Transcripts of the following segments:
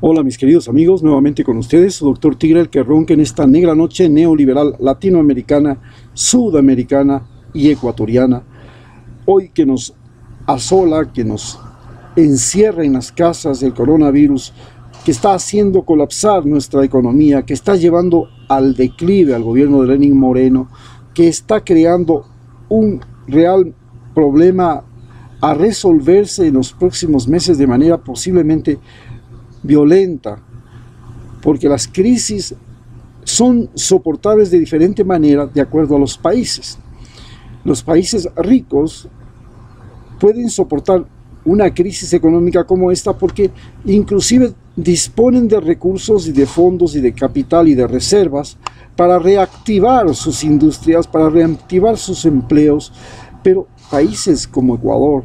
Hola mis queridos amigos, nuevamente con ustedes, su doctor Tigre, el que ronca en esta negra noche neoliberal latinoamericana, sudamericana y ecuatoriana. Hoy que nos asola, que nos encierra en las casas del coronavirus, que está haciendo colapsar nuestra economía, que está llevando al declive al gobierno de Lenín Moreno, que está creando un real problema a resolverse en los próximos meses de manera posiblemente violenta, porque las crisis son soportables de diferente manera de acuerdo a los países. Los países ricos pueden soportar una crisis económica como esta porque inclusive disponen de recursos y de fondos y de capital y de reservas para reactivar sus industrias, para reactivar sus empleos. Pero países como Ecuador,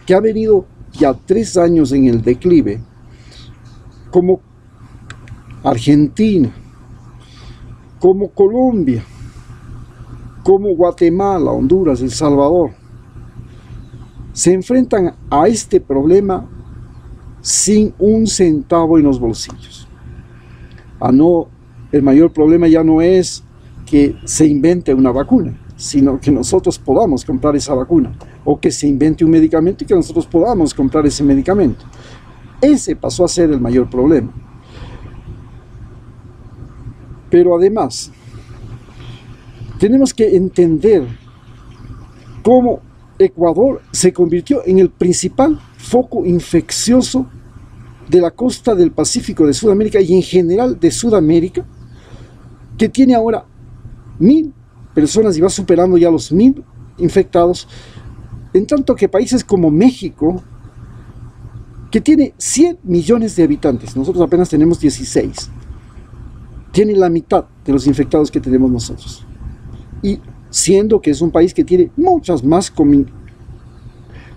que ha venido ya 3 años en el declive, como Argentina, como Colombia, como Guatemala, Honduras, El Salvador, se enfrentan a este problema sin un centavo en los bolsillos. El mayor problema ya no es que se invente una vacuna, sino que nosotros podamos comprar esa vacuna, o que se invente un medicamento y que nosotros podamos comprar ese medicamento. Ese pasó a ser el mayor problema. Pero además, tenemos que entender cómo Ecuador se convirtió en el principal foco infeccioso de la costa del Pacífico de Sudamérica y en general de Sudamérica, que tiene ahora 1000 personas y va superando ya los 1000 infectados, en tanto que países como México, que tiene 100 millones de habitantes, nosotros apenas tenemos 16, tiene la mitad de los infectados que tenemos nosotros. Y siendo que es un país que tiene muchas más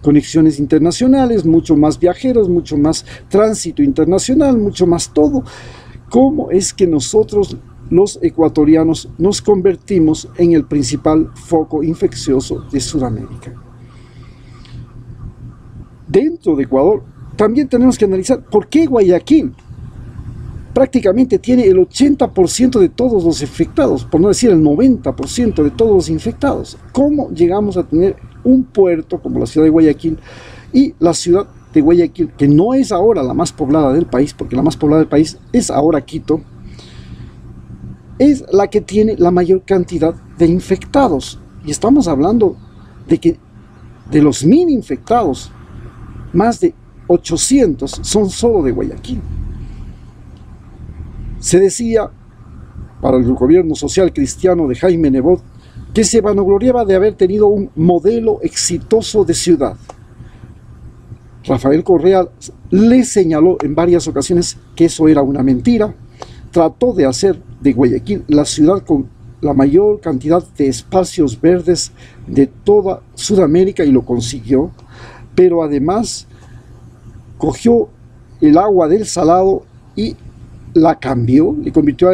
conexiones internacionales, mucho más viajeros, mucho más tránsito internacional, mucho más todo, ¿cómo es que nosotros, los ecuatorianos, nos convertimos en el principal foco infeccioso de Sudamérica? Dentro de Ecuador, también tenemos que analizar por qué Guayaquil prácticamente tiene el 80% de todos los infectados, por no decir el 90% de todos los infectados. ¿Cómo llegamos a tener un puerto como la ciudad de Guayaquil y la ciudad de Guayaquil, que no es ahora la más poblada del país, porque la más poblada del país es ahora Quito, es la que tiene la mayor cantidad de infectados? Y estamos hablando de que de los 1000 infectados, más de 800 son solo de Guayaquil. Se decía, para el gobierno social cristiano de Jaime Nebot, que se vanagloriaba de haber tenido un modelo exitoso de ciudad. Rafael Correa le señaló en varias ocasiones que eso era una mentira. Trató de hacer de Guayaquil la ciudad con la mayor cantidad de espacios verdes de toda Sudamérica y lo consiguió, pero además cogió el agua del Salado y la cambió, le convirtió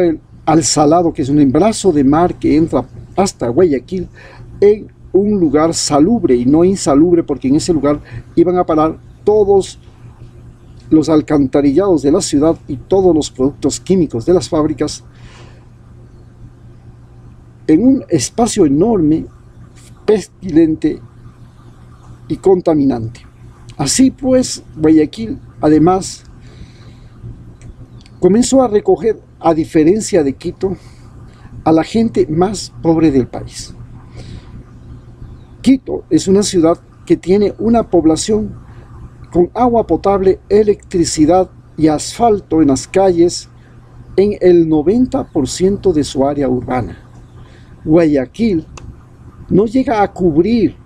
al Salado, que es un brazo de mar que entra hasta Guayaquil, en un lugar salubre y no insalubre, porque en ese lugar iban a parar todos los alcantarillados de la ciudad y todos los productos químicos de las fábricas en un espacio enorme, pestilente y contaminante. Así pues, Guayaquil, además, comenzó a recoger, a diferencia de Quito, a la gente más pobre del país. Quito es una ciudad que tiene una población con agua potable, electricidad y asfalto en las calles en el 90% de su área urbana. Guayaquil no llega a cubrir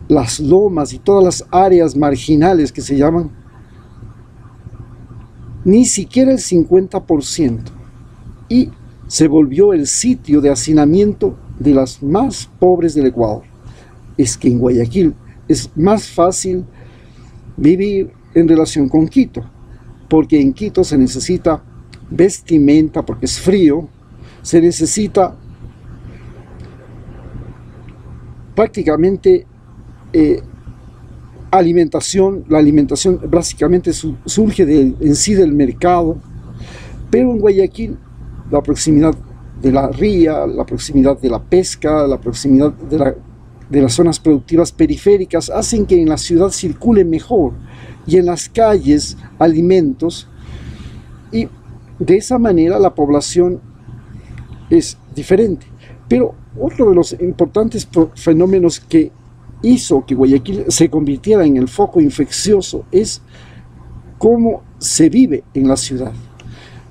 las lomas y todas las áreas marginales que se llaman, ni siquiera el 50%, y se volvió el sitio de hacinamiento de las más pobres del Ecuador. Es que en Guayaquil es más fácil vivir en relación con Quito, porque en Quito se necesita vestimenta porque es frío, se necesita prácticamente alimentación. La alimentación básicamente surge en sí del mercado, pero en Guayaquil la proximidad de la ría, la proximidad de la pesca, la proximidad de las zonas productivas periféricas hacen que en la ciudad circule mejor y en las calles alimentos, y de esa manera la población es diferente. Pero otro de los importantes fenómenos que hizo que Guayaquil se convirtiera en el foco infeccioso es cómo se vive en la ciudad.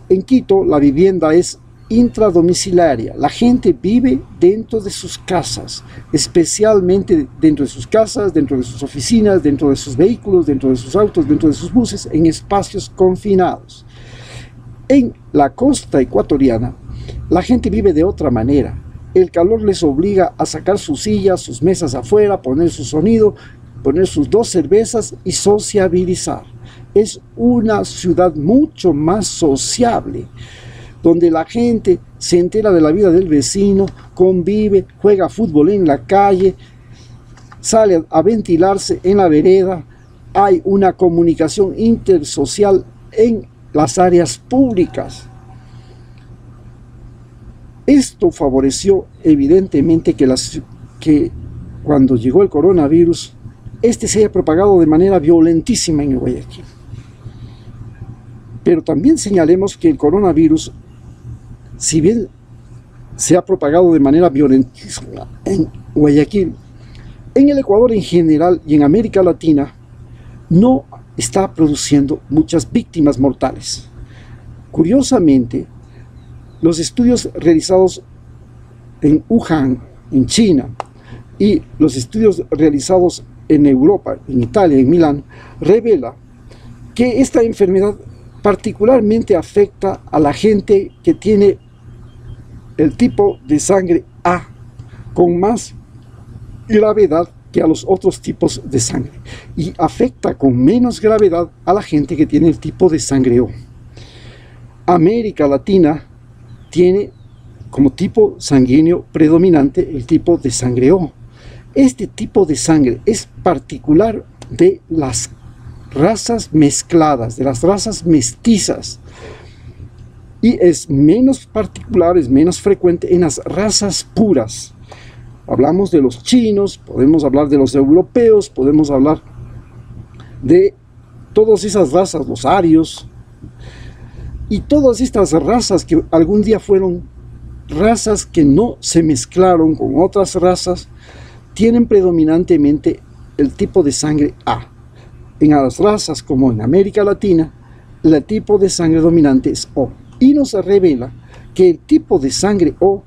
En Quito la vivienda es intradomiciliaria, la gente vive dentro de sus casas, especialmente dentro de sus casas, dentro de sus oficinas, dentro de sus vehículos, dentro de sus autos, dentro de sus buses, en espacios confinados. En la costa ecuatoriana, la gente vive de otra manera. El calor les obliga a sacar sus sillas, sus mesas afuera, poner su sonido, poner sus 2 cervezas y sociabilizar. Es una ciudad mucho más sociable, donde la gente se entera de la vida del vecino, convive, juega fútbol en la calle, sale a ventilarse en la vereda. Hay una comunicación intersocial en las áreas públicas. Esto favoreció evidentemente que cuando llegó el coronavirus, este se haya propagado de manera violentísima en Guayaquil. Pero también señalemos que el coronavirus, si bien se ha propagado de manera violentísima en Guayaquil, en el Ecuador en general y en América Latina, no está produciendo muchas víctimas mortales. Curiosamente, los estudios realizados en Wuhan, en China, y los estudios realizados en Europa, en Italia, en Milán, revela que esta enfermedad particularmente afecta a la gente que tiene el tipo de sangre A, con más gravedad que a los otros tipos de sangre, y afecta con menos gravedad a la gente que tiene el tipo de sangre O. América Latina tiene como tipo sanguíneo predominante el tipo de sangre O. Este tipo de sangre es particular de las razas mezcladas, de las razas mestizas, y es menos particular, es menos frecuente en las razas puras. Hablamos de los chinos, podemos hablar de los europeos, podemos hablar de todas esas razas, los arios, y todas estas razas que algún día fueron razas que no se mezclaron con otras razas, tienen predominantemente el tipo de sangre A. En las razas como en América Latina, el tipo de sangre dominante es O. Y nos revela que el tipo de sangre O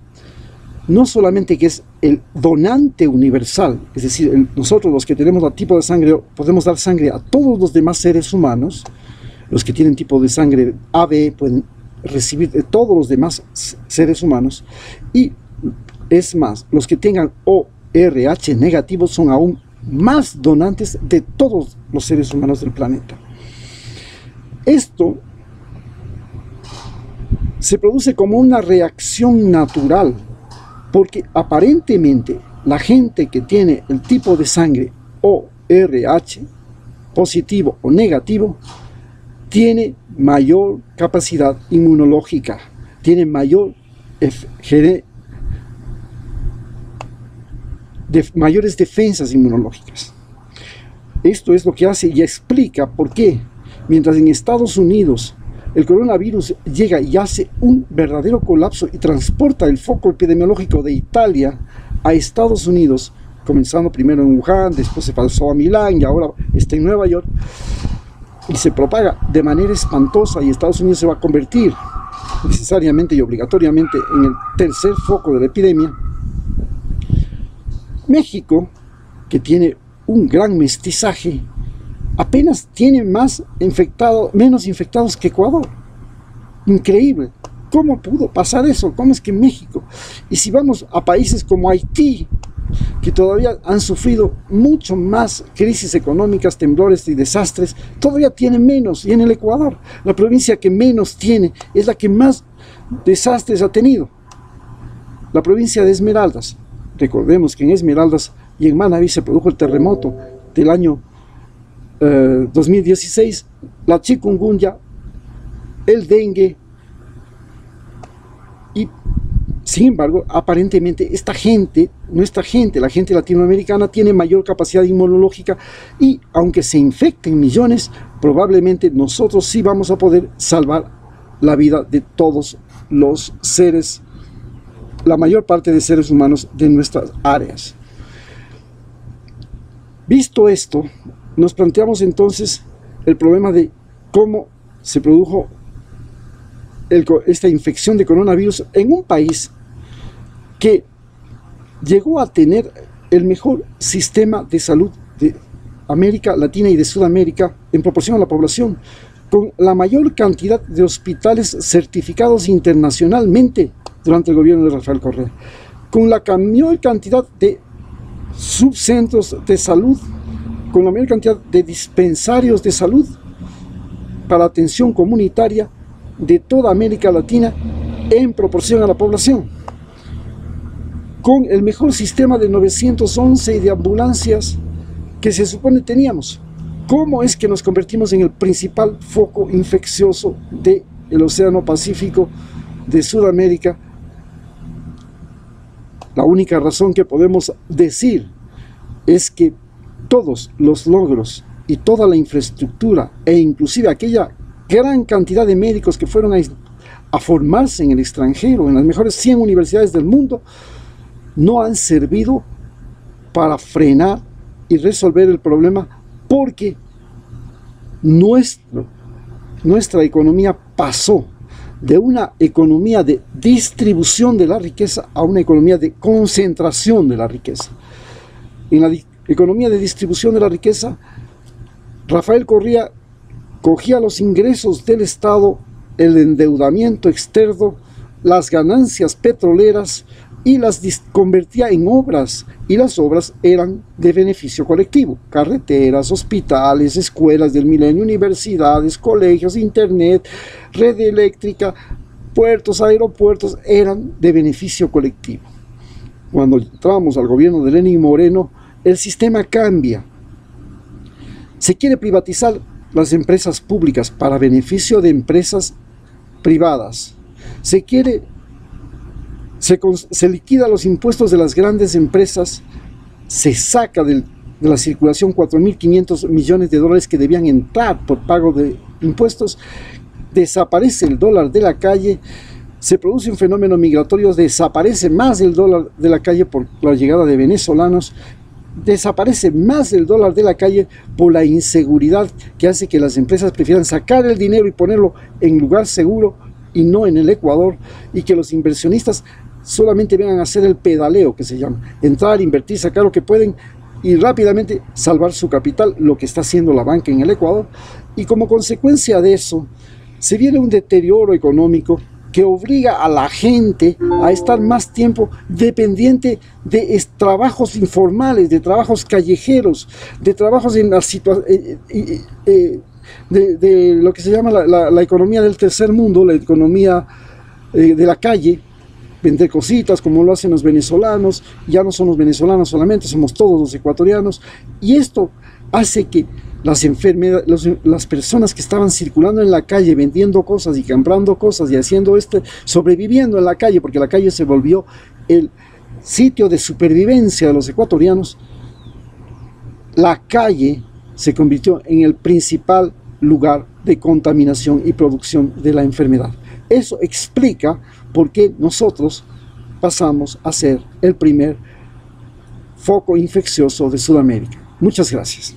no solamente que es el donante universal, es decir, nosotros los que tenemos el tipo de sangre O podemos dar sangre a todos los demás seres humanos. Los que tienen tipo de sangre AB pueden recibir de todos los demás seres humanos, y es más, los que tengan ORH negativo son aún más donantes de todos los seres humanos del planeta. Esto se produce como una reacción natural, porque aparentemente la gente que tiene el tipo de sangre ORH positivo o negativo tiene mayor capacidad inmunológica, tiene mayores defensas inmunológicas. Esto es lo que hace y explica por qué, mientras en Estados Unidos el coronavirus llega y hace un verdadero colapso y transporta el foco epidemiológico de Italia a Estados Unidos, comenzando primero en Wuhan, después se pasó a Milán y ahora está en Nueva York, y se propaga de manera espantosa, y Estados Unidos se va a convertir necesariamente y obligatoriamente en el tercer foco de la epidemia. México, que tiene un gran mestizaje, apenas tiene menos infectados que Ecuador. Increíble. ¿Cómo pudo pasar eso? ¿Cómo es que México? Y si vamos a países como Haití, que todavía han sufrido mucho más crisis económicas, temblores y desastres, todavía tiene menos. Y en el Ecuador, la provincia que menos tiene es la que más desastres ha tenido, la provincia de Esmeraldas. Recordemos que en Esmeraldas y en Manabí se produjo el terremoto del año 2016, la chikungunya, el dengue, y sin embargo, aparentemente esta gente, nuestra gente, la gente latinoamericana, tiene mayor capacidad inmunológica y aunque se infecten millones, probablemente nosotros sí vamos a poder salvar la vida de todos los seres, la mayor parte de seres humanos de nuestras áreas. Visto esto, nos planteamos entonces el problema de cómo se produjo esta infección de coronavirus en un país que llegó a tener el mejor sistema de salud de América Latina y de Sudamérica en proporción a la población, con la mayor cantidad de hospitales certificados internacionalmente durante el gobierno de Rafael Correa, con la mayor cantidad de subcentros de salud, con la mayor cantidad de dispensarios de salud para atención comunitaria de toda América Latina en proporción a la población, con el mejor sistema de 911 y de ambulancias que se supone teníamos. ¿Cómo es que nos convertimos en el principal foco infeccioso del Océano Pacífico de Sudamérica? La única razón que podemos decir es que todos los logros y toda la infraestructura e inclusive aquella gran cantidad de médicos que fueron a formarse en el extranjero, en las mejores 100 universidades del mundo, no han servido para frenar y resolver el problema, porque nuestra economía pasó de una economía de distribución de la riqueza a una economía de concentración de la riqueza. En la economía de distribución de la riqueza, Rafael Correa cogía los ingresos del Estado, el endeudamiento externo, las ganancias petroleras y las convertía en obras, y las obras eran de beneficio colectivo: carreteras, hospitales, escuelas del milenio, universidades, colegios, internet, red eléctrica, puertos, aeropuertos, eran de beneficio colectivo. Cuando entramos al gobierno de Lenín Moreno, el sistema cambia. Se quiere privatizar las empresas públicas para beneficio de empresas privadas. Se liquida los impuestos de las grandes empresas, se saca de la circulación 4.500 millones de dólares que debían entrar por pago de impuestos, desaparece el dólar de la calle, se produce un fenómeno migratorio, desaparece más el dólar de la calle por la llegada de venezolanos, desaparece más el dólar de la calle por la inseguridad que hace que las empresas prefieran sacar el dinero y ponerlo en lugar seguro y no en el Ecuador, y que los inversionistas solamente vengan a hacer el pedaleo, que se llama, entrar, invertir, sacar lo que pueden y rápidamente salvar su capital, lo que está haciendo la banca en el Ecuador. Y como consecuencia de eso, se viene un deterioro económico que obliga a la gente a estar más tiempo dependiente de trabajos informales, de trabajos callejeros, de trabajos en la situación, de lo que se llama la economía del tercer mundo, la economía de la calle, vender cositas como lo hacen los venezolanos. Ya no son los venezolanos solamente, somos todos los ecuatorianos, y esto hace que las enfermedades, las personas que estaban circulando en la calle vendiendo cosas y comprando cosas y haciendo sobreviviendo en la calle, porque la calle se volvió el sitio de supervivencia de los ecuatorianos, la calle se convirtió en el principal lugar de contaminación y producción de la enfermedad. Eso explica por qué nosotros pasamos a ser el primer foco infeccioso de Sudamérica. Muchas gracias.